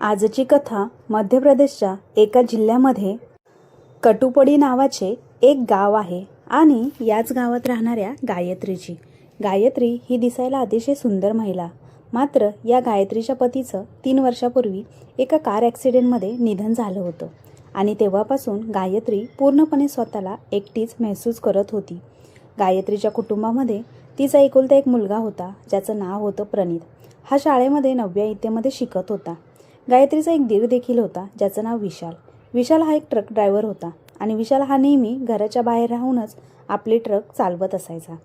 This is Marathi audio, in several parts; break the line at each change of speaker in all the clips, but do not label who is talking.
आजची कथा मध्य प्रदेशच्या एका जिल्ह्यामध्ये कटुपडी नावाचे एक गाव आहे आणि याच गावात राहणाऱ्या गायत्रीची. गायत्री ही दिसायला अतिशय सुंदर महिला. मात्र या गायत्रीच्या पतीचं 3 वर्षापूर्वी एका कार ॲक्सिडेंटमध्ये निधन झालं होतं आणि तेव्हापासून गायत्री पूर्णपणे स्वतःला एकटीच महसूस करत होती. गायत्रीच्या कुटुंबामध्ये तिचा एकुलता एक मुलगा होता ज्याचं नाव होतं प्रणित. हा शाळेमध्ये 9व्या इयत्तेमध्ये शिकत होता. गायत्रीचा एक दीर देखील होता ज्याचं नाव विशाल. विशाल हा एक ट्रक ड्रायव्हर होता आणि विशाल हा नेहमी घराच्या बाहेर राहूनच आपले ट्रक चालवत असायचा.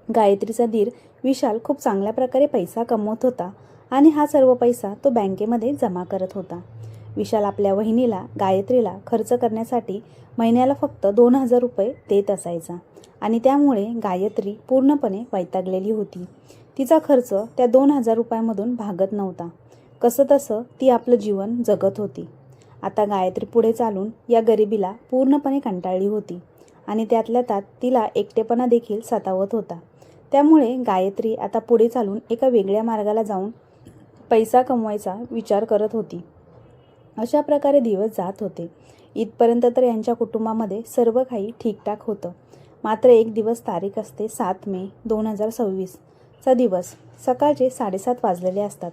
गायत्रीचा दीर विशाल खूप चांगल्या प्रकारे पैसा कमवत होता आणि हा सर्व पैसा तो बँकेमध्ये जमा करत होता. विशाल आपल्या वहिनीला गायत्रीला खर्च करण्यासाठी महिन्याला फक्त 2000 रुपये देत असायचा आणि त्यामुळे गायत्री पूर्णपणे वैतागलेली होती. तिचा खर्च त्या 2000 रुपयामधून भागत नव्हता. कसं तसं ती आपलं जीवन जगत होती. आता गायत्री पुढे चालून या गरिबीला पूर्णपणे कंटाळली होती आणि त्यातल्या त्यात तिला एकटेपणा देखील सतावत होता. त्यामुळे गायत्री आता पुढे चालून एका वेगळ्या मार्गाला जाऊन पैसा कमवायचा विचार करत होती. अशा प्रकारे दिवस जात होते. इथपर्यंत तर यांच्या कुटुंबामध्ये सर्व काही ठीकठाक होतं. मात्र एक दिवस तारीख असते 7 मे 2026 चा दिवस. सकाळचे 7:30 वाजलेले असतात.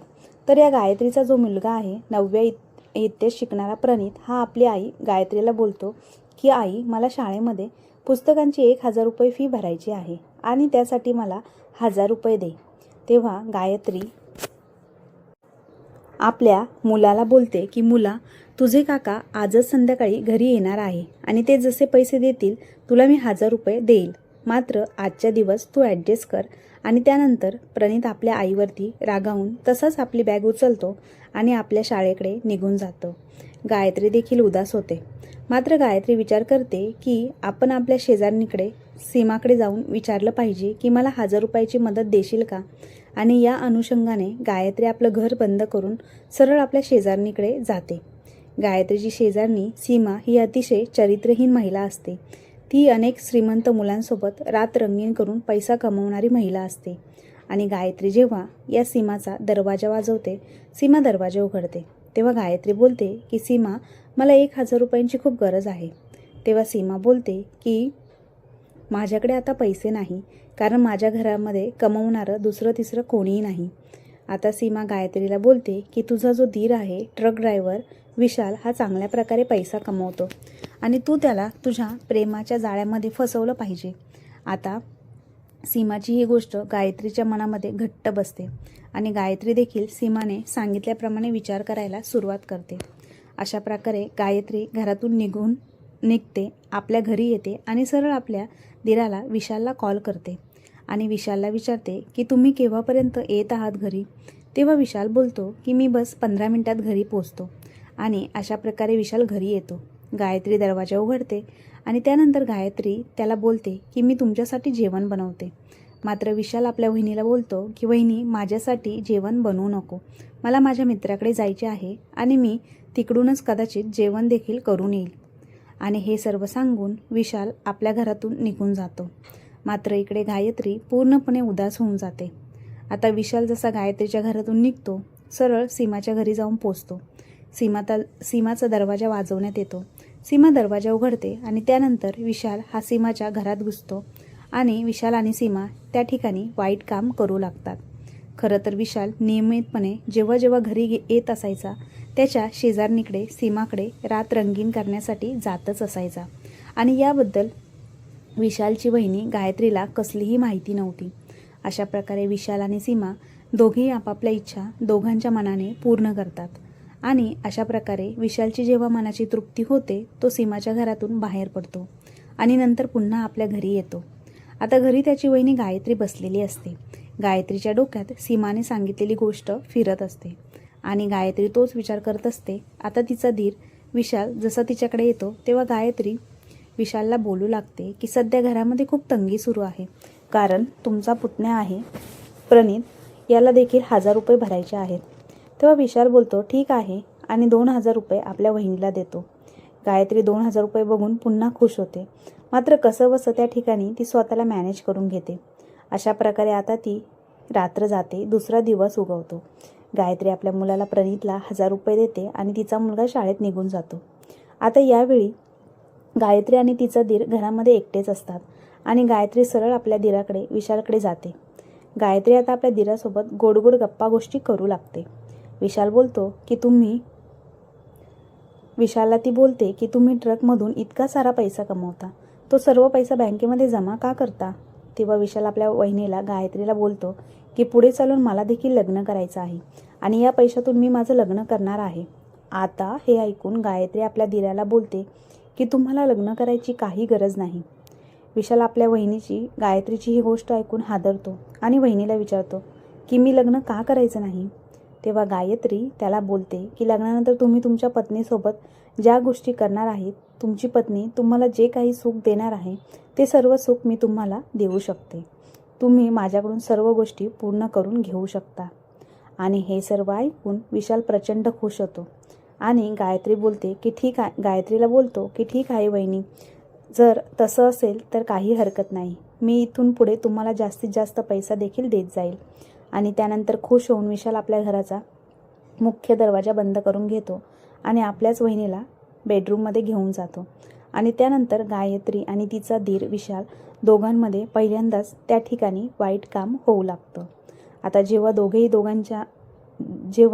तर या गायत्रीचा जो मुलगा आहे 9व्या इयत्तेत शिकणारा प्रणित हा आपली आई गायत्रीला बोलतो की आई, मला शाळेमध्ये पुस्तकांची 1000 रुपये फी भरायची आहे आणि त्यासाठी मला 1000 रुपये दे. तेव्हा गायत्री आपल्या मुलाला बोलते की मुला, तुझे काका आजच संध्याकाळी घरी येणार आहे आणि ते जसे पैसे देतील तुला मी 1000 रुपये देईल. मात्र आजच्या दिवस तू ॲडजस्ट कर. आणि त्यानंतर प्रणित आपल्या आईवरती रागावून तसाच आपली बॅग उचलतो आणि आपल्या शाळेकडे निघून जातो. गायत्री देखील उदास होते. मात्र गायत्री विचार करते की आपण आपल्या शेजारणीकडे सीमाकडे जाऊन विचारलं पाहिजे की मला 1000 रुपयाची मदत देशील का. आणि या अनुषंगाने गायत्री आपलं घर बंद करून सरळ आपल्या शेजारणीकडे जाते. गायत्रीची शेजारणी सीमा ही अतिशय चरित्रहीन महिला असते. ती अनेक श्रीमंत मुलांसोबत रात रंगीन करून पैसा कमवणारी महिला असते. आणि गायत्री जेव्हा या सीमाचा दरवाजा वाजवते, सीमा दरवाजा उघडते. तेव्हा गायत्री बोलते की सीमा, मला 1000 रुपयांची खूप गरज आहे. तेव्हा सीमा बोलते की माझ्याकडे आता पैसे नाही, कारण माझ्या घरामध्ये कमवणारं दुसरं तिसरं कोणीही नाही. आता सीमा गायत्रीला बोलते की तुझा जो दीर आहे ट्रक ड्रायव्हर विशाल हा चांगल्या प्रकारे पैसा कमवतो आणि तू त्याला तुझ्या प्रेमाच्या जाळ्यामध्ये फसवलं पाहिजे. आता सीमाची ही गोष्ट गायत्रीच्या मनामध्ये घट्ट बसते आणि गायत्री देखील सीमाने सांगितल्याप्रमाणे विचार करायला सुरुवात करते. अशा प्रकारे गायत्री घरातून निघते, आपल्या घरी येते आणि सरळ आपल्या दिराला विशालला कॉल करते आणि विशालला विचारते की तुम्ही केव्हापर्यंत येत आहात घरी. तेव्हा विशाल बोलतो की मी बस 15 मिनिटात घरी पोचतो. आणि अशा प्रकारे विशाल घरी येतो. गायत्री दरवाजा उघडते आणि त्यानंतर गायत्री त्याला बोलते की मी तुमच्यासाठी जेवण बनवते. मात्र विशाल आपल्या वहिनीला बोलतो की वहिनी, माझ्यासाठी जेवण बनवू नको, मला माझ्या मित्राकडे जायचे आहे आणि मी तिकडूनच कदाचित जेवण देखील करून येईल. आणि हे सर्व सांगून विशाल आपल्या घरातून निघून जातो. मात्र इकडे गायत्री पूर्णपणे उदास होऊन जाते. आता विशाल जसा गायत्रीच्या घरातून निघतो, सरळ सीमाच्या घरी जाऊन पोचतो. सीमाचा दरवाजा वाजवण्यात येतो. सीमा दरवाजा उघडते आणि त्यानंतर विशाल हा सीमाच्या घरात घुसतो आणि विशाल आणि सीमा त्या ठिकाणी वाईट काम करू लागतात. खरं तर विशाल नियमितपणे जेव्हा जेव्हा घरी येत असायचा त्याच्या शेजारणीकडे सीमाकडे रात रंगीन करण्यासाठी जातच असायचा आणि याबद्दल विशालची वहिनी गायत्रीला कसलीही माहिती नव्हती. अशा प्रकारे विशाल आणि सीमा दोघेही आपापल्या इच्छा दोघांच्या मनाने पूर्ण करतात आणि अशा प्रकारे विशालची जेव्हा मनाची तृप्ती होते तो सीमाच्या घरातून बाहेर पडतो आणि नंतर पुन्हा आपल्या घरी येतो. आता घरी त्याची वहिनी गायत्री बसलेली असते. गायत्रीच्या डोक्यात सीमाने सांगितलेली गोष्ट फिरत असते आणि गायत्री तोच विचार करत असते. आता तिचा दीर विशाल जसा तिच्याकडे येतो तेव्हा गायत्री विशालला बोलू लागते की सध्या घरामध्ये खूप तंगी सुरू आहे, कारण तुमचा पुतण्या आहे प्रणित, याला देखील 1000 रुपये भरायचे आहेत. तेव्हा विशाल बोलतो ठीक आहे आणि 2000 रुपये आपल्या वहिनीला देतो. गायत्री 2000 रुपये बघून पुन्हा खुश होते. मात्र कसं बसं त्या ठिकाणी ती स्वतःला मॅनेज करून घेते. अशा प्रकारे आता ती रात्र जाते, दुसरा दिवस उगवतो. गायत्री आपल्या मुलाला प्रणितला 1000 रुपये देते आणि तिचा मुलगा शाळेत निघून जातो. आता यावेळी गायत्री आणि तिचा दीर घरामध्ये एकटेच असतात आणि गायत्री सरळ आपल्या दीराकडे विशालकडे जाते. गायत्री आता आपल्या दीरासोबत गोड गोड गप्पा गोष्टी करू लागते. विशालला ती बोलते की तुम्ही ट्रकमधून इतका सारा पैसा कमवता, तो सर्व पैसा बँकेमध्ये जमा का करता? तेव्हा विशाल आपल्या वहिनीला गायत्रीला बोलतो की पुढे चालून मला देखील लग्न करायचं आहे आणि या पैशातून मी माझं लग्न करणार आहे. आता हे ऐकून गायत्री आपल्या दीराला बोलते की तुम्हाला लग्न करायची काही गरज नाही. विशाल आपल्या वहिनीची गायत्रीची ही गोष्ट ऐकून हादरतो आणि वहिनीला विचारतो की मी लग्न का करायचं नाही? तेव्हा गायत्री त्याला बोलते की लग्नानंतर तुम्ही तुमच्या पत्नीसोबत ज्या गोष्टी करणार आहेत, तुमची पत्नी तुम्हाला जे काही सुख देणार आहे ते सर्व सुख मी तुम्हाला देऊ शकते. तुम्ही माझ्याकडून सर्व गोष्टी पूर्ण करून घेऊ शकता. आणि हे सर्व ऐकून विशाल प्रचंड खुश होतो आणि गायत्रीला बोलतो की ठीक आहे वहिनी, जर तसं असेल तर काही हरकत नाही. मी इथून पुढे तुम्हाला जास्तीत जास्त पैसा देखील देत जाईल. आणि त्यानंतर खुश होऊन विशाल आपल्या घराचा मुख्य दरवाजा बंद करून घेतो आणि आपल्याच वहिनीला बेडरूममध्ये घेऊन जातो. आणि त्यानंतर गायत्री आणि तिचा दीर विशाल दोघांमध्ये पहिल्यांदाच त्या ठिकाणी वाईट काम होऊ लागतं. आता जेव्हा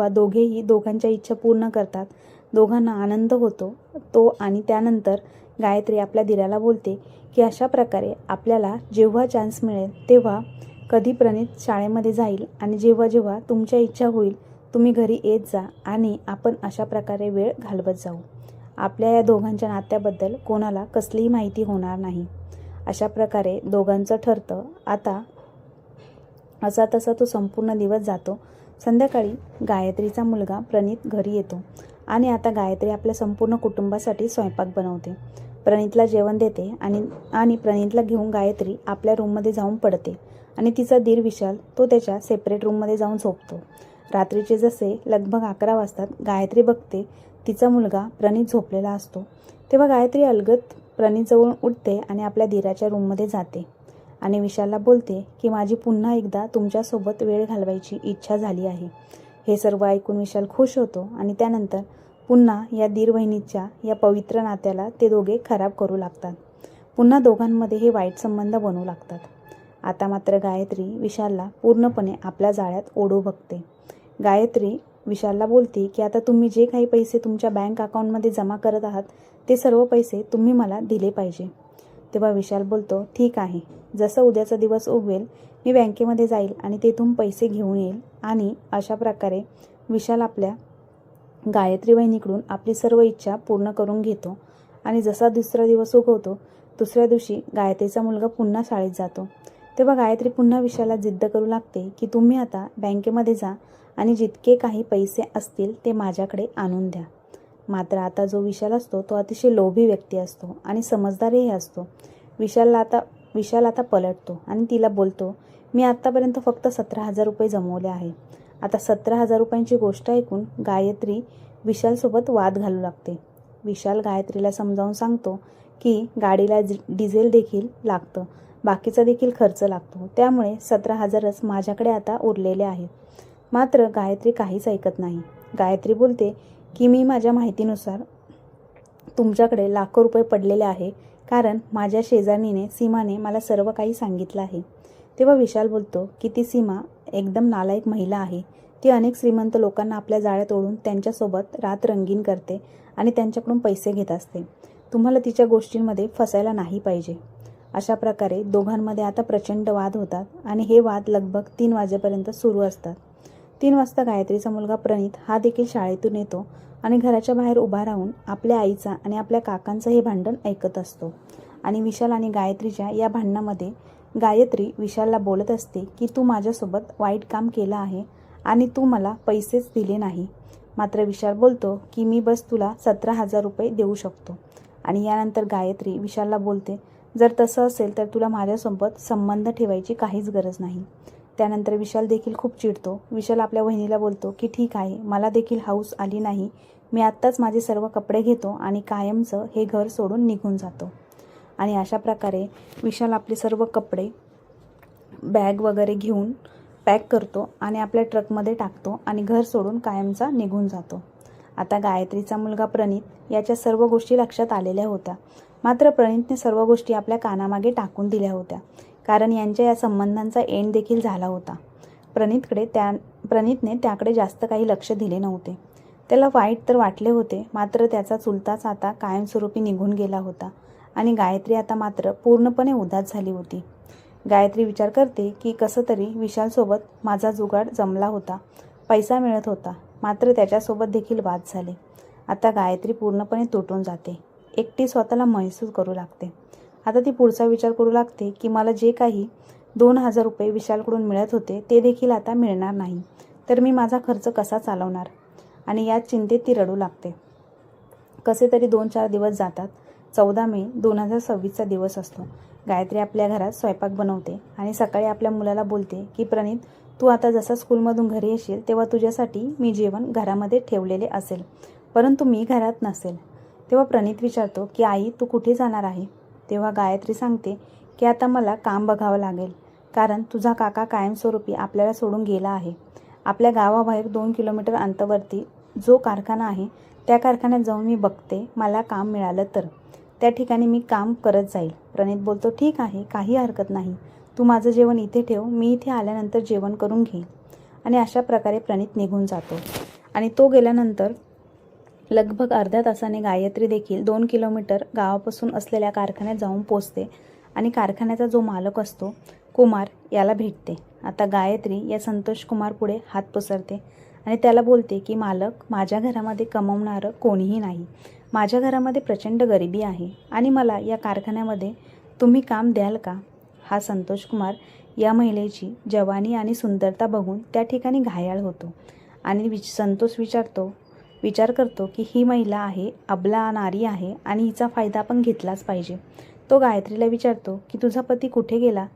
दोघेही दोघांच्या इच्छा पूर्ण करतात, दोघांना आनंद होतो तो. आणि त्यानंतर गायत्री आपल्या दीराला बोलते की अशा प्रकारे आपल्याला जेव्हा चान्स मिळेल तेव्हा कधी प्रणित शाळेमध्ये जाईल आणि जेव्हा जेव्हा तुमच्या इच्छा होईल तुम्ही घरी येत जा आणि आपण अशा प्रकारे वेळ घालवत जाऊ. आपल्या या दोघांच्या नात्याबद्दल कोणाला कसलीही माहिती होणार नाही. अशा प्रकारे दोघांचं ठरतं. आता असा तसा तो संपूर्ण दिवस जातो. संध्याकाळी गायत्रीचा मुलगा प्रणित घरी येतो आणि आता गायत्री आपल्या संपूर्ण कुटुंबासाठी स्वयंपाक बनवते. प्रणितला जेवण देते आणि प्रणितला घेऊन गायत्री आपल्या रूममध्ये जाऊन पडते आणि तिचा दीर विशाल तो त्याच्या सेपरेट रूममध्ये जाऊन झोपतो. रात्रीचे जसे लगभग 11 वाजतात. गायत्री बघते तिचा मुलगा प्रणित झोपलेला असतो. तेव्हा गायत्री अलगद प्रणितजवळून उठते आणि आपल्या दीराच्या रूममध्ये जाते आणि विशालला बोलते की माझी पुन्हा एकदा तुमच्यासोबत वेळ घालवायची इच्छा झाली आहे. हे सर्व ऐकून विशाल खुश होतो आणि त्यानंतर पुन्हा या दीर वहिनीच्या या पवित्र नात्याला ते दोघे खराब करू लागतात. पुन्हा दोघांमध्ये हे वाईट संबंध बनू लागतात. आता मात्र गायत्री विशालला पूर्णपणे आपल्या जाळ्यात ओढू बघते. गायत्री विशालला बोलते की आता तुम्ही जे काही पैसे तुमच्या बँक अकाउंटमध्ये जमा करत आहात ते सर्व पैसे तुम्ही मला दिले पाहिजे. तेव्हा विशाल बोलतो ठीक आहे, जसं उद्याचा दिवस उगवेल मी बँकेमध्ये जाईल आणि तेथून पैसे घेऊन येईल. आणि अशा प्रकारे विशाल आपल्या गायत्री वहिनीकडून आपली सर्व इच्छा पूर्ण करून घेतो. आणि जसा दुसरा दिवस उगवतो दुसऱ्या दिवशी गायत्रीचा मुलगा पुन्हा शाळेत जातो. तेव्हा गायत्री पुन्हा विशालला जिद्द करू लागते की तुम्ही आता बँकेमध्ये जा आणि जितके काही पैसे असतील ते माझ्याकडे आणून द्या. मात्र आता जो विशाल असतो तो अतिशय लोभी व्यक्ती असतो आणि समजदारही असतो. विशाल आता पलटतो आणि तिला बोलतो मी आत्तापर्यंत फक्त 17,000 रुपये जमवले आहे. आता 17,000 रुपयांची गोष्ट ऐकून गायत्री विशालसोबत वाद घालू लागते. विशाल गायत्रीला समजावून सांगतो की गाडीला डिझेल देखील लागतं, बाकीचा देखील खर्च लागतो, त्यामुळे 17,000च माझ्याकडे आता उरलेले आहेत. मात्र गायत्री काहीच ऐकत नाही. गायत्री बोलते की मी माझ्या माहितीनुसार तुमच्याकडे लाखो रुपये पडलेले आहे, कारण माझ्या शेजारणीने सीमाने मला सर्व काही सांगितलं आहे. तेव्हा विशाल बोलतो की ती सीमा एकदम नालायक महिला आहे. ती अनेक श्रीमंत लोकांना आपल्या जाळ्यात ओढून त्यांच्यासोबत रात रंगीन करते आणि त्यांच्याकडून पैसे घेत असते. तुम्हाला तिच्या गोष्टींमध्ये फसायला नाही पाहिजे. अशा प्रकारे दोघांमध्ये आता प्रचंड वाद होतात आणि हे वाद लगभग 3 वाजेपर्यंत सुरू असतात. 3 वाजता गायत्रीचा मुलगा प्रणित हा देखील शाळेतून येतो आणि घराच्या बाहेर उभा राहून आपल्या आईचा आणि आपल्या काकांचं हे भांडण ऐकत असतो. आणि विशाल आणि गायत्रीच्या या भांडणामध्ये गायत्री विशालला बोलत असते की तू माझ्यासोबत वाईट काम केलं आहे आणि तू मला पैसेच दिले नाही. मात्र विशाल बोलतो की मी बस तुला 17,000 रुपये देऊ शकतो. आणि यानंतर गायत्री विशालला बोलते जर तसं असेल तर तुला माझ्यासोबत संबंध ठेवायची काहीच गरज नाही. त्यानंतर विशाल देखील खूप चिडतो. विशाल आपल्या वहिनीला बोलतो की ठीक आहे, मला देखील हौस आली नाही, मी आत्ताच माझे सर्व कपडे घेतो आणि कायमचं हे घर सोडून निघून जातो. आणि अशा प्रकारे विशाल आपले सर्व कपडे बॅग वगैरे घेऊन पॅक करतो आणि आपल्या ट्रकमध्ये टाकतो आणि घर सोडून कायमचा निघून जातो. आता गायत्रीचा मुलगा प्रणित याच्या सर्व गोष्टी लक्षात आलेल्या होत्या. मात्र प्रणितने सर्व गोष्टी आपल्या कानामागे टाकून दिल्या होत्या, कारण यांच्या या संबंधांचा एंड देखील झाला होता. प्रणितने त्याकडे जास्त काही लक्ष दिले नव्हते. त्याला वाईट तर वाटले होते, मात्र त्याचा चुलताच आता कायमस्वरूपी निघून गेला होता आणि गायत्री आता मात्र पूर्णपणे उदास झाली होती. गायत्री विचार करते की कसं तरी विशालसोबत माझा जुगाड जमला होता, पैसा मिळत होता, मात्र त्याच्यासोबत देखील वाद झाले. आता गायत्री पूर्णपणे तुटून जाते. एकटी स्वतःला महसूस करू लागते. आता ती पुढचा विचार करू लागते की मला जे काही 2,000 रुपये विशालकडून मिळत होते ते देखील आता मिळणार नाही, तर मी माझा खर्च कसा चालवणार, आणि याच चिंतेत ती रडू लागते. कसे तरी 2-4 दिवस जातात. 14 मे 2026चा दिवस असतो. गायत्री आपल्या घरात स्वयंपाक बनवते आणि सकाळी आपल्या मुलाला बोलते की प्रणित, तू आता जसा स्कूलमधून घरी येशील तेव्हा तुझ्यासाठी मी जेवण घरामध्ये ठेवलेले असेल, परंतु मी घरात नसेल. तेव्हा प्रणित विचारतो की आई, तू कुठे जाणार आहे? तेव्हा गायत्री सांगते की आता मला काम बघावं लागेल, कारण तुझा काका कायमस्वरूपी आपल्याला सोडून गेला आहे. आपल्या गावाबाहेर 2 किलोमीटर अंतरावरती जो कारखाना आहे त्या कारखान्यात जाऊन मी बघते, मला काम मिळालं तर त्या ठिकाणी मी काम करत जाईल. प्रणित बोलतो, ठीक आहे, काही हरकत नाही, तू माझं जेवण इथे ठेव, मी इथे आल्यानंतर जेवण करून घेईन. आणि अशा प्रकारे प्रणित निघून जातो आणि तो गेल्यानंतर लगभग अर्ध्या तासाने गायत्री देखील 2 किलोमीटर गावापासून असलेल्या कारखान्यात जाऊन पोचते आणि कारखान्याचा जो मालक असतो कुमार याला भेटते. आता गायत्री या संतोष कुमार पुढे हात पसरते आणि त्याला बोलते की मालक, माझ्या घरामध्ये कमवणारं कोणीही नाही, माझ्या घरामध्ये प्रचंड गरिबी आहे आणि मला या कारखान्यामध्ये तुम्ही काम द्याल का? हा संतोष कुमार या महिलेची जवानी आणि सुंदरता बघून त्या ठिकाणी घायाळ होतो आणि संतोष विचार करतो की ही महिला आहे, अबला नारी आहे आणि हिचा फायदा आपण घेतलाच पाहिजे. तो गायत्रीला विचारतो की तुझा पती कुठे गेला?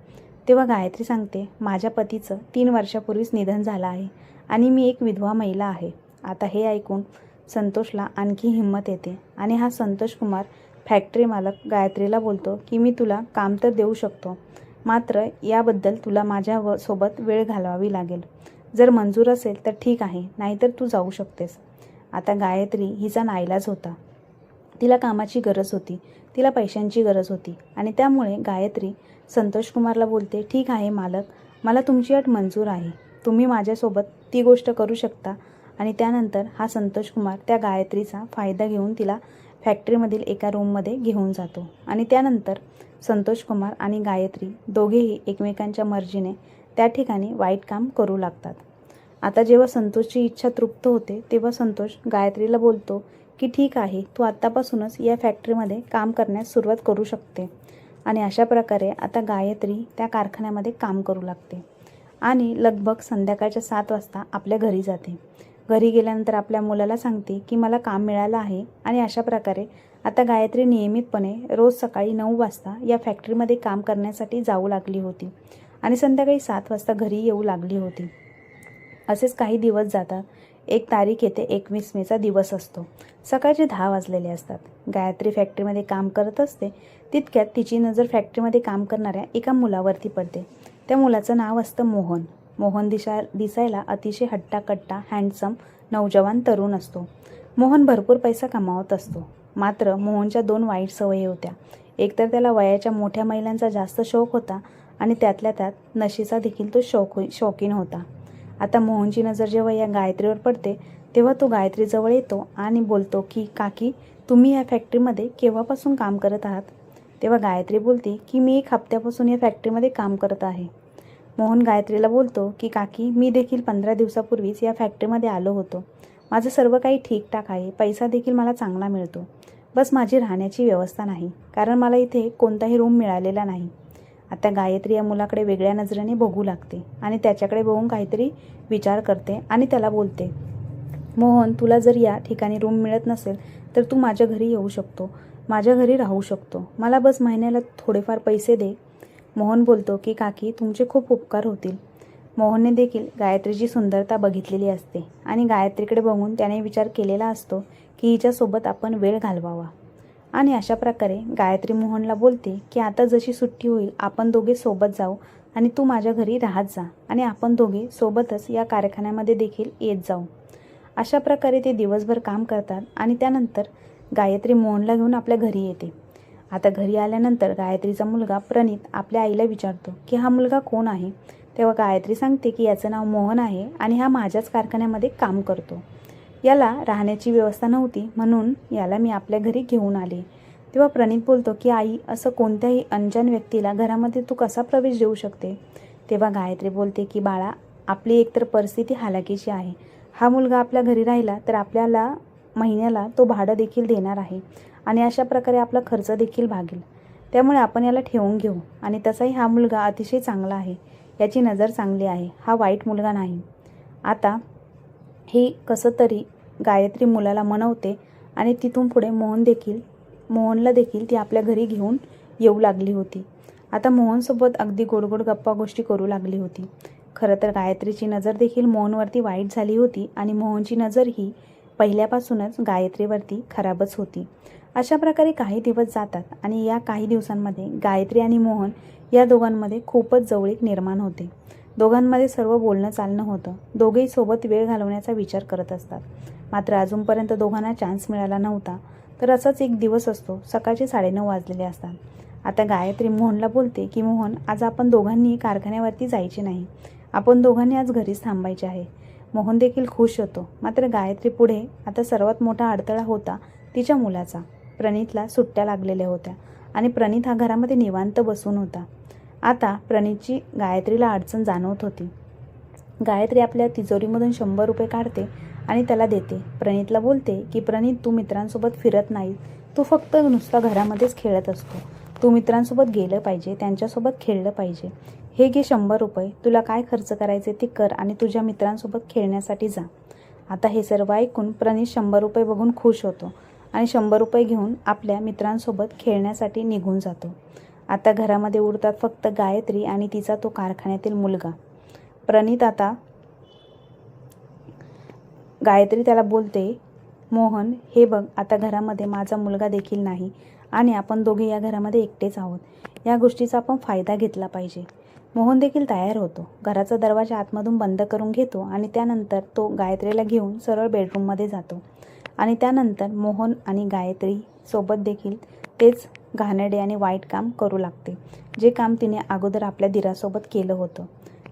तेव्हा गायत्री सांगते, माझ्या पतीचं 3 वर्षापूर्वीच निधन झालं आहे आणि मी एक विधवा महिला आहे. आता हे ऐकून संतोषला आणखी हिंमत येते आणि हा संतोष कुमार फॅक्टरी मालक गायत्रीला बोलतो की मी तुला काम तर देऊ शकतो, मात्र याबद्दल तुला माझ्या सोबत वेळ घालवावी लागेल. जर मंजूर असेल तर ठीक आहे, नाहीतर तू जाऊ शकतेस. आता गायत्री हिचा नाईलाज होता. तिला कामाची गरज होती, तिला पैशांची गरज होती आणि त्यामुळे गायत्री संतोष कुमारला बोलते, ठीक आहे मालक, मला तुमची अट मंजूर आहे, तुम्ही माझ्यासोबत ती गोष्ट करू शकता. आणि त्यानंतर हा संतोष कुमार त्या गायत्रीचा फायदा घेऊन तिला फॅक्टरीमधील एका रूममध्ये घेऊन जातो आणि त्यानंतर संतोष कुमार आणि गायत्री दोघेही एकमेकांच्या मर्जीने त्या ठिकाणी वाईट काम करू लागतात. आता जेव्हा संतोषची इच्छा तृप्त होते तेव्हा संतोष गायत्रीला बोलतो की ठीक आहे, तू आत्तापासूनच या फॅक्टरीमध्ये काम करण्यास सुरुवात करू शकते. आणि अशा प्रकारे आता गायत्री त्या कारखान्यामध्ये काम करू लागते आणि लगभग संध्याकाळच्या 7 वाजता आपल्या घरी जाते. घरी गेल्यानंतर आपल्या मुलाला सांगते की मला काम मिळालं आहे आणि अशा प्रकारे आता गायत्री नियमितपणे रोज सकाळी 9 वाजता या फॅक्टरीमध्ये काम करण्यासाठी जाऊ लागली होती आणि संध्याकाळी 7 वाजता घरी येऊ लागली होती. असेच काही दिवस जातात. एक तारीख येते, 21 मेचा दिवस असतो. सकाळचे 10 वाजलेले असतात. गायत्री फॅक्टरीमध्ये काम करत असते. तितक्यात तिची नजर फॅक्टरीमध्ये काम करणाऱ्या एका मुलावरती पडते. त्या मुलाचं नाव असतं मोहन. मोहन दिसायला अतिशय हट्टाकट्टा, हँडसम, नौजवान तरुण असतो. मोहन भरपूर पैसा कमावत असतो. मात्र मोहनच्या 2 वाईट सवयी होत्या. एकतर त्याला वयाच्या मोठ्या महिलांचा जास्त शौक होता आणि त्यातल्या त्यात नशेचा देखील तो शौकीन होता. आता मोहनची नजर जेव्हा या गायत्रीवर पडते तेव्हा तो गायत्रीजवळ येतो आणि बोलतो की काकी, तुम्ही या फॅक्टरीमध्ये केव्हापासून काम करत आहात? तेव्हा गायत्री बोलते की मी 1 हप्त्यापासून या फॅक्टरीमध्ये काम करत आहे. मोहन गायत्रीला बोलतो की काकी, मी देखील 15 दिवसापूर्वीच या फॅक्टरीमध्ये आलो होतो. माझं सर्व काही ठीकठाक आहे, पैसा देखील मला चांगला मिळतो. बस माझी राहण्याची व्यवस्था नाही, कारण मला इथे कोणताही रूम मिळालेला नाही. आता गायत्री या मुलाकडे वेगळ्या नजरेने बघू लागते आणि त्याच्याकडे बघून काहीतरी विचार करते आणि त्याला बोलते, मोहन, तुला जर या ठिकाणी रूम मिळत नसेल तर तू माझ्या घरी येऊ शकतो, माझ्या घरी राहू शकतो, मला बस महिन्याला थोडेफार पैसे दे. मोहन बोलतो की काकी, तुमचे खूप उपकार होतील. मोहनने देखील गायत्रीची सुंदरता बघितलेली असते आणि गायत्रीकडे बघून त्याने विचार केलेला असतो की हिच्यासोबत आपण वेळ घालवावा. आणि अशा प्रकारे गायत्री मोहनला बोलते की आता जशी सुट्टी होईल आपण दोघे सोबत जाऊ आणि तू माझ्या घरी राहत जा आणि आपण दोघे सोबतच या कारखान्यामध्ये देखील येत जाऊ. अशा प्रकारे ते दिवसभर काम करतात आणि त्यानंतर गायत्री मोहनला घेऊन आपल्या घरी येते. आता घरी आल्यानंतर गायत्रीचा मुलगा प्रणित आपल्या आईला विचारतो की हा मुलगा कोण आहे. तेव्हा गायत्री सांगते की याचं नाव मोहन आहे आणि हा माझ्याच कारखान्यामध्ये काम करतो. याला राहण्याची व्यवस्था नव्हती म्हणून याला मी आपल्या घरी घेऊन आले. तेव्हा प्रणित बोलतो की आई, असं कोणत्याही अनजान व्यक्तीला घरामध्ये तू कसा प्रवेश देऊ शकते. तेव्हा गायत्री बोलते की बाळा, आपली एकतर परिस्थिती हालाकीची आहे. हा मुलगा आपल्या घरी राहिला तर आपल्याला महिन्याला तो भाडं देखील देणार आहे आणि अशा प्रकारे आपला खर्च देखील भागेल. त्यामुळे आपण याला ठेवून घेऊ आणि तसाही हा मुलगा अतिशय चांगला आहे. याची नजर चांगली आहे. हा वाईट मुलगा नाही. आता हे कसं तरी गायत्री मुलाला मनवते आणि तिथून पुढे मोहनला देखील ती आपल्या घरी घेऊन येऊ लागली होती. आता मोहनसोबत अगदी गोड गप्पा गोष्टी करू लागली होती. खरं तर गायत्रीची नजर देखील मोहनवरती वाईट झाली होती आणि मोहनची नजर ही पहिल्यापासूनच गायत्रीवरती खराबच होती. अशा प्रकारे काही दिवस जातात आणि या काही दिवसांमध्ये गायत्री आणि मोहन या दोघांमध्ये खूपच जवळीक निर्माण होते. दोघांमध्ये सर्व बोलणं चालणं होतं. दोघेही सोबत वेळ घालवण्याचा विचार करत असतात. मात्र अजूनपर्यंत दोघांना चान्स मिळाला नव्हता. तर असाच एक दिवस असतो. सकाळचे 9:30 वाजलेले असतात. आता गायत्री मोहनला बोलते की मोहन, आज आपण दोघांनी कारखान्यावरती जायचे नाही. आपण दोघांनी आज घरीच थांबायचे आहे. मोहन देखील खुश होतो. मात्र गायत्री पुढे आता सर्वात मोठा अडथळा होता तिच्या मुलाचा. प्रणितला सुट्ट्या लागलेल्या होत्या आणि प्रणित हा घरामध्ये निवांत बसून होता. आता प्रणितची गायत्रीला अडचण जाणवत होती. गायत्री आपल्या तिजोरीमधून 100 रुपये काढते आणि त्याला देते. प्रणितला बोलते की प्रणित, तू मित्रांसोबत फिरत नाही, तू फक्त नुसता घरामध्येच खेळत असतो. तू मित्रांसोबत गेलं पाहिजे, त्यांच्यासोबत खेळलं पाहिजे. हे घे 100 रुपये, तुला काय खर्च करायचे ते कर आणि तुझ्या मित्रांसोबत खेळण्यासाठी जा. आता हे सर्व ऐकून प्रणित 100 रुपये बघून खुश होतो आणि 100 रुपये घेऊन आपल्या मित्रांसोबत खेळण्यासाठी निघून जातो. आता घरामध्ये उरतात फक्त गायत्री आणि तिचा तो कारखान्यातील मुलगा प्रणित. आता गायत्री त्याला बोलते, मोहन हे बघ, आता घरामध्ये माझा मुलगा देखील नाही आणि आपण दोघे या घरामध्ये एकटेच आहोत. या गोष्टीचा आपण फायदा घेतला पाहिजे. मोहन देखील तयार होतो. घराचा दरवाजा आतमधून बंद करून घेतो आणि त्यानंतर तो गायत्रीला घेऊन सरळ बेडरूममध्ये जातो आणि त्यानंतर मोहन आणि गायत्री सोबत देखील तेच घाणेरडे आणि वाईट काम करू लागते, जे काम तिने अगोदर आपल्या दिरासोबत केलं होतं.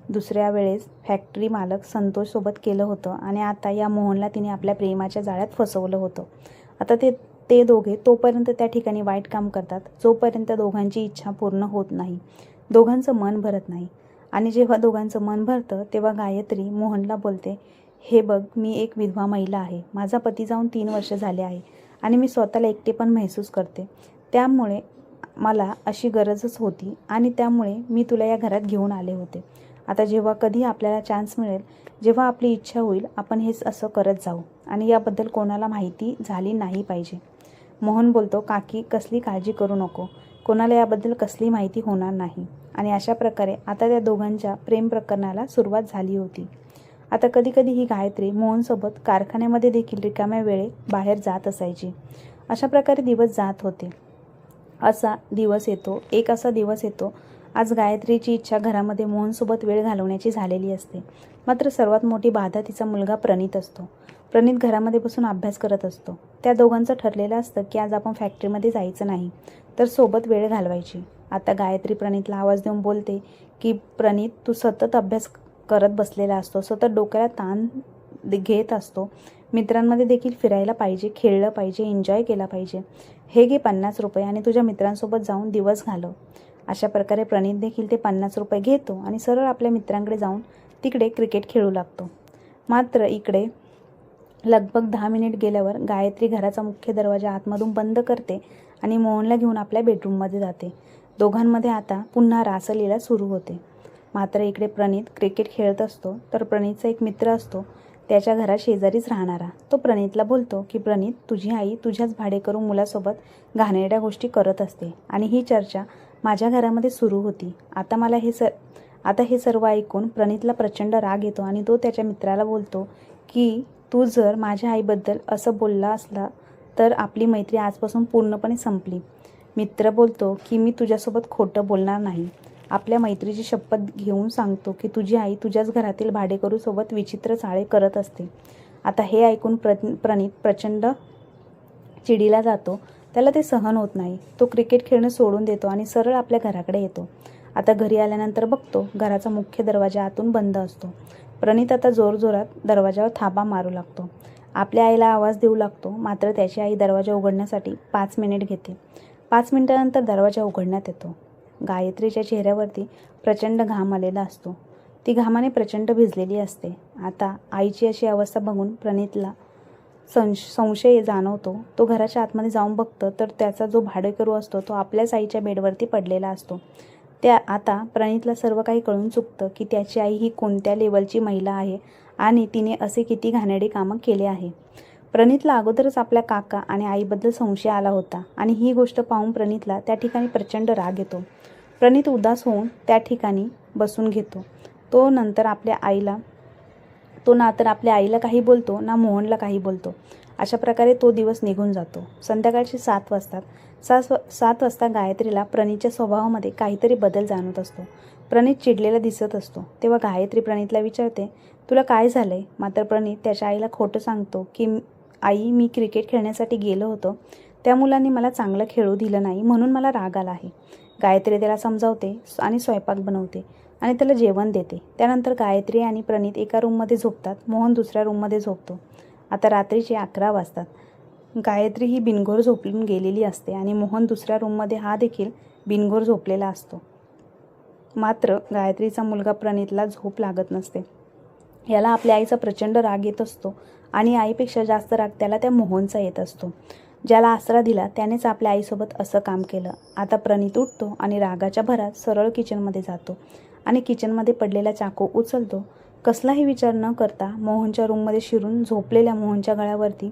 दुसऱ्या वेळेस फॅक्टरी मालक संतोषसोबत केलं होतं आणि आता या मोहनला तिने आपल्या प्रेमाच्या जाळ्यात फसवलं होतं. आता ते दोघे तोपर्यंत त्या ठिकाणी वाईट काम करतात जोपर्यंत दोघांची इच्छा पूर्ण होत नाही, दोघांचं मन भरत नाही. आणि जेव्हा दोघांचं मन भरतं तेव्हा गायत्री मोहनला बोलते, हे बघ, मी एक विधवा महिला आहे. माझा पती जाऊन 3 वर्ष झाले आहे आणि मी स्वतःला एकटेपण महसूस करते. त्यामुळे मला अशी गरजच होती आणि त्यामुळे मी तुला या घरात घेऊन आले होते. आता जेव्हा कधी आपल्याला चान्स मिळेल, जेव्हा आपली इच्छा होईल, आपण हेच असं करत जाऊ आणि याबद्दल कोणाला माहिती झाली नाही पाहिजे. मोहन बोलतो, काकी, कसली काळजी करू नको, कोणाला याबद्दल कसली माहिती होणार नाही. आणि अशा प्रकारे आता त्या दोघांच्या प्रेम प्रकरणाला सुरुवात झाली होती. आता कधीकधी ही गायत्री मोहनसोबत कारखान्यामध्ये देखील रिकाम्या वेळेत बाहेर जात असायची. अशा प्रकारे दिवस जात होते. एक असा दिवस येतो. आज गायत्रीची इच्छा घरामध्ये मोहनसोबत वेळ घालवण्याची झालेली असते. मात्र सर्वात मोठी बाधा तिचा मुलगा प्रणित असतो. प्रणित घरामध्ये बसून अभ्यास करत असतो. त्या दोघांचं ठरलेलं असतं की आज आपण फॅक्टरीमध्ये जायचं नाही, तर सोबत वेळ घालवायची. आता गायत्री प्रणितला आवाज देऊन बोलते की प्रणित, तू सतत अभ्यास करत बसलेला असतो, सतत डोक्याला ताण घेत असतो. मित्रांमध्ये देखील फिरायला पाहिजे, खेळलं पाहिजे, एन्जॉय केला पाहिजे. हे घे 50 रुपये आणि तुझ्या मित्रांसोबत जाऊन दिवस घालव. अशा प्रकारे प्रणित देखील ते 50 रुपये घेतो आणि सरळ आपल्या मित्रांकडे जाऊन तिकडे क्रिकेट खेळू लागतो. मात्र इकडे लगभग 10 मिनिट गेल्यावर गायत्री घराचा मुख्य दरवाजा आतमधून बंद करते आणि मोहनला घेऊन आपल्या बेडरूममध्ये जाते. दोघांमध्ये आता पुन्हा रासलीला सुरू होते. मात्र इकडे प्रणित क्रिकेट खेळत असतो. तर प्रणितचा एक मित्र असतो, त्याच्या घरा शेजारीच राहणारा. तो प्रणितला बोलतो की प्रणित, तुझी आई तुझ्याच भाडेकरू मुलासोबत घाणेरड्या गोष्टी करत असते आणि ही चर्चा माझ्या घरामध्ये सुरू होती. आता हे सर्व ऐकून प्रणितला प्रचंड राग येतो आणि तो त्याच्या मित्राला बोलतो की तू जर माझ्या आईबद्दल असं बोलला असला तर आपली मैत्री आजपासून पूर्णपणे संपली. मित्र बोलतो की मी तुझ्यासोबत खोटं बोलणार नाही. आपल्या मैत्रीची शपथ घेऊन सांगतो की तुझी आई तुझ्याच घरातील भाडेकरूसोबत विचित्र चाळे करत असते. आता हे ऐकून प्रणित प्रचंड चिडीला जातो. त्याला ते सहन होत नाही. तो क्रिकेट खेळणं सोडून देतो आणि सरळ आपल्या घराकडे येतो. आता घरी आल्यानंतर बघतो घराचा मुख्य दरवाजा आतून बंद असतो. प्रणित आता जोरजोरात दरवाजावर थापा मारू लागतो. आपल्या आईला आवाज देऊ लागतो. मात्र त्याची आई दरवाजा उघडण्यासाठी 5 मिनिट घेते. 5 मिनिटानंतर दरवाजा उघडण्यात येतो. गायत्रीच्या चेहऱ्यावरती प्रचंड घाम आलेला असतो. ती घामाने प्रचंड भिजलेली असते. आता आईची अशी अवस्था बघून प्रणितला संशय जाणवतो. तो घराच्या आतमध्ये जाऊन बघतो तर त्याचा जो भाडेकरू असतो तो आपल्याच आईच्या बेडवरती पडलेला असतो. आता प्रणितला सर्व काही कळून चुकतं की त्याची आई ही कोणत्या लेवलची महिला आहे आणि तिने असे किती घाणेरडे कामं केले आहे. प्रणितला अगोदरच आपल्या काका आणि आईबद्दल संशय आला होता आणि ही गोष्ट पाहून प्रणितला त्या ठिकाणी प्रचंड राग येतो. प्रणित उदास होऊन त्या ठिकाणी बसून घेतो. तो ना तर आपल्या आईला काही बोलतो ना मोहनला काही बोलतो. अशा प्रकारे तो दिवस निघून जातो. संध्याकाळचे 7 वाजतात. 7 वाजता गायत्रीला प्रणितच्या स्वभावामध्ये काहीतरी बदल जाणवत असतो. प्रणित चिडलेला दिसत असतो. तेव्हा गायत्री प्रणितला विचारते, तुला काय झालंय? मात्र प्रणित त्याच्या आईला खोटं सांगतो की आई, मी क्रिकेट खेळण्यासाठी गेलो होतो. त्या मुलांनी मला चांगलं खेळू दिलं नाही म्हणून मला राग आला आहे. गायत्री त्याला समजावते आणि स्वयंपाक बनवते आणि त्याला जेवण देते. त्यानंतर गायत्री आणि प्रणित एका रूममध्ये झोपतात. मोहन दुसऱ्या रूममध्ये झोपतो. आता रात्रीचे 11 वाजतात. गायत्री ही बिनघोर झोपून गेलेली असते आणि मोहन दुसऱ्या रूममध्ये हा देखील बिनघोर झोपलेला असतो. मात्र गायत्रीचा मुलगा प्रणितला झोप लागत नसते. याला आपल्या आईचा प्रचंड राग येत असतो आणि आईपेक्षा जास्त राग त्याला त्या मोहनचा येत असतो. ज्याला आसरा दिला त्यानेच आपल्या आईसोबत असं काम केलं. आता प्रणित उठतो आणि रागाच्या भरात सरळ किचनमध्ये जातो आणि किचनमध्ये पडलेला चाकू उचलतो. कसलाही विचार न करता मोहनच्या रूममध्ये शिरून झोपलेल्या मोहनच्या गळ्यावरती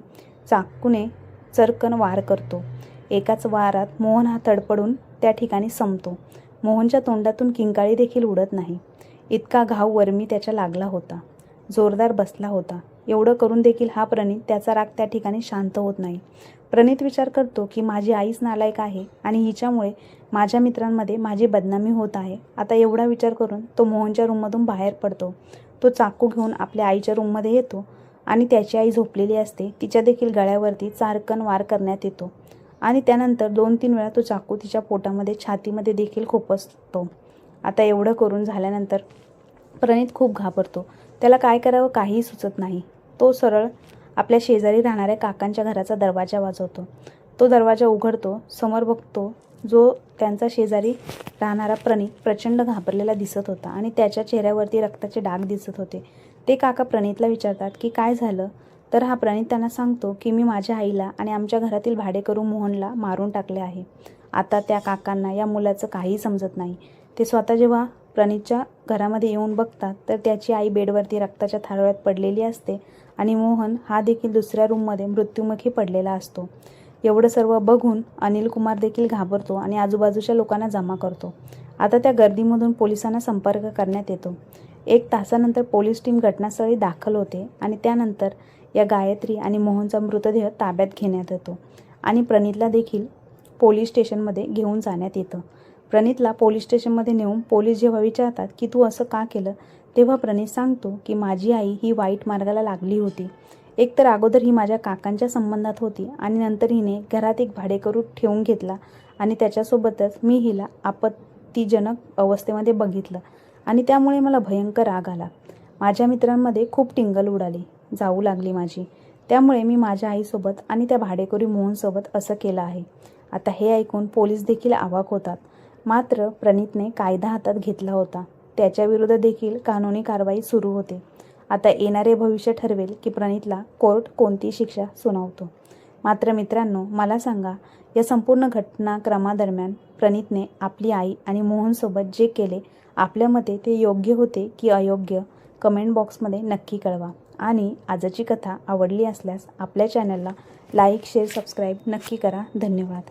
चाकूने चरकन वार करतो. एकाच वारात मोहन हा तडपडून त्या ठिकाणी संपतो. मोहनच्या तोंडातून किंकाळी देखील उडत नाही. इतका घाव वर्मी त्याच्या लागला होता. जोरदार बसला होता. एवढं करून देखील हा प्रणित त्याचा राग त्या ठिकाणी शांत होत नाही. प्रणित विचार करतो की माझी आईच नालायक आहे आणि हिच्यामुळे माझ्या मित्रांमध्ये माझी बदनामी होत आहे. आता एवढा विचार करून तो मोहनच्या रूममधून बाहेर पडतो. तो चाकू घेऊन आपल्या आईच्या रूममध्ये येतो आणि त्याची आई झोपलेली असते. तिच्या देखील गळ्यावरती चारकन वार करण्यात येतो आणि त्यानंतर 2-3 वेळा तो चाकू तिच्या पोटामध्ये, छातीमध्ये देखील खुपसतो. आता एवढं करून झाल्यानंतर प्रणित खूप घाबरतो. त्याला काय करावं काहीही सुचत नाही. तो सरळ आपल्या शेजारी राहणाऱ्या काकांच्या घराचा दरवाजा वाजवतो. तो दरवाजा उघडतो. समोर बघतो जो त्यांचा शेजारी राहणारा प्रणित प्रचंड घाबरलेला दिसत होता आणि त्याच्या चेहऱ्यावरती रक्ताचे डाग दिसत होते. ते काका प्रणितला विचारतात की काय झालं? तर हा प्रणित त्यांना सांगतो की मी माझ्या आईला आणि आमच्या घरातील भाडेकरू मोहनला मारून टाकले आहे. आता त्या काकांना या मुलाचं काहीही समजत नाही. ते स्वतः जेव्हा प्रणितच्या घरामध्ये येऊन बघतात तर त्याची आई बेडवरती रक्ताच्या थारोळ्यात पडलेली असते आणि मोहन हा देखील दुसऱ्या रूममध्ये मृत्युमुखी पडलेला असतो. एवढं सर्व बघून अनिल कुमार देखील घाबरतो आणि आजूबाजूच्या लोकांना जमा करतो. आता त्या गर्दीमधून पोलिसांना संपर्क करण्यात येतो. 1 तासानंतर पोलीस टीम घटनास्थळी दाखल होते आणि त्यानंतर या गायत्री आणि मोहनचा मृतदेह ताब्यात घेण्यात येतो आणि प्रणितला देखील पोलीस स्टेशनमध्ये घेऊन जाण्यात येतं. प्रणितला पोलीस स्टेशनमध्ये नेऊन पोलीस जेव्हा विचारतात की तू असं का केलं, तेव्हा प्रणित सांगतो की माझी आई ही वाईट मार्गाला लागली होती. एकतर अगोदर ही माझ्या काकांच्या संबंधात होती आणि नंतर हिने घरात एक भाडेकरू ठेवून घेतला आणि त्याच्यासोबतच मी हिला आपत्तीजनक अवस्थेमध्ये बघितलं आणि त्यामुळे मला भयंकर राग आला. माझ्या मित्रांमध्ये खूप टिंगल उडाली जाऊ लागली माझी. त्यामुळे मी माझ्या आईसोबत आणि त्या भाडेकरू मोहनसोबत असं केलं आहे. आता हे ऐकून पोलीस देखील अवाक होतात. मात्र प्रणितने कायदा हातात घेतला होता. त्याच्याविरुद्ध देखील कानूनी कारवाई सुरू होते. आता येणारे भविष्य ठरवेल की प्रणितला कोर्ट कोणती शिक्षा सुनावतो. मात्र मित्रांनो, मला सांगा, या संपूर्ण घटनाक्रमादरम्यान प्रणितने आपली आई आणि मोहनसोबत जे केले, आपल्या मते ते योग्य होते की अयोग्य? कमेंट बॉक्समध्ये नक्की कळवा. आणि आजची कथा आवडली असल्यास आपल्या चॅनलला लाईक, शेअर, सबस्क्राईब नक्की करा. धन्यवाद.